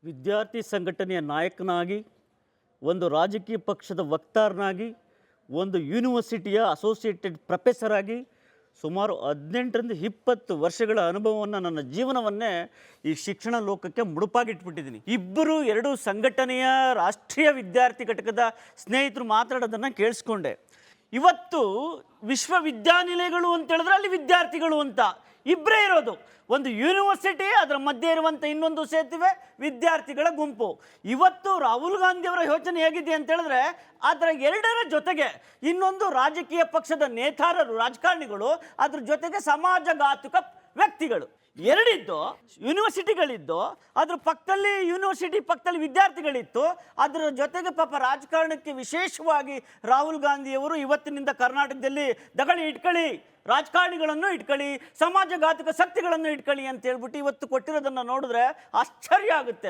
ವಿದ್ಯಾರ್ಥಿ ಸಂಘಟನೆಯ ನಾಯಕನಾಗಿ, ಒಂದು ರಾಜಕೀಯ ಪಕ್ಷದ ವಕ್ತಾರನಾಗಿ, ಒಂದು ಯೂನಿವರ್ಸಿಟಿಯ ಅಸೋಸಿಯೇಟೆಡ್ ಪ್ರೊಫೆಸರ್ ಆಗಿ ಸುಮಾರು 18ರಿಂದ 20 ವರ್ಷಗಳ ಅನುಭವವನ್ನು, ನನ್ನ ಜೀವನವನ್ನೇ ಈ ಶಿಕ್ಷಣ ಲೋಕಕ್ಕೆ ಮುಡುಪಾಗಿಟ್ಬಿಟ್ಟಿದ್ದೀನಿ. ಎರಡು ಸಂಘಟನೆಯ ರಾಷ್ಟ್ರೀಯ ವಿದ್ಯಾರ್ಥಿ ಘಟಕದ ಸ್ನೇಹಿತರು ಮಾತಾಡೋದನ್ನು ಕೇಳಿಸ್ಕೊಂಡೆ. ಇವತ್ತು ವಿಶ್ವವಿದ್ಯಾನಿಲಯಗಳು ಅಂತ ಹೇಳಿದ್ರೆ ಅಲ್ಲಿ ವಿದ್ಯಾರ್ಥಿಗಳು ಅಂತ ಇಬ್ಬರೇ ಇರೋದು. ಒಂದು ಯೂನಿವರ್ಸಿಟಿ, ಅದರ ಮಧ್ಯೆ ಇರುವಂಥ ಇನ್ನೊಂದು ಸೇತುವೆ ವಿದ್ಯಾರ್ಥಿಗಳ ಗುಂಪು. ಇವತ್ತು ರಾಹುಲ್ ಗಾಂಧಿಯವರ ಯೋಚನೆ ಹೇಗಿದೆ ಅಂತ ಹೇಳಿದ್ರೆ, ಅದರ ಎರಡರ ಜೊತೆಗೆ ಇನ್ನೊಂದು ರಾಜಕೀಯ ಪಕ್ಷದ ನೇತಾರರು, ರಾಜಕಾರಣಿಗಳು, ಅದ್ರ ಜೊತೆಗೆ ಸಮಾಜಘಾತುಕ ವ್ಯಕ್ತಿಗಳು ಎರಡಿದ್ದು. ಯೂನಿವರ್ಸಿಟಿಗಳಿದ್ದು, ಅದ್ರ ಪಕ್ಕದಲ್ಲಿ ಯೂನಿವರ್ಸಿಟಿ ಪಕ್ಕದಲ್ಲಿ ವಿದ್ಯಾರ್ಥಿಗಳಿತ್ತು. ಅದರ ಜೊತೆಗೆ ಪಾಪ ರಾಜಕಾರಣಕ್ಕೆ ವಿಶೇಷವಾಗಿ ರಾಹುಲ್ ಗಾಂಧಿಯವರು ಇವತ್ತಿನಿಂದ ಕರ್ನಾಟಕದಲ್ಲಿ ದಗಳಿ ಇಟ್ಕೊಳ್ಳಿ, ರಾಜಕಾರಣಿಗಳನ್ನು ಇಟ್ಕೊಳ್ಳಿ, ಸಮಾಜಘಾತಕ ಶಕ್ತಿಗಳನ್ನು ಇಟ್ಕೊಳ್ಳಿ ಅಂತ ಹೇಳ್ಬಿಟ್ಟು ಇವತ್ತು ಕೊಟ್ಟಿರೋದನ್ನು ನೋಡಿದ್ರೆ ಆಶ್ಚರ್ಯ ಆಗುತ್ತೆ.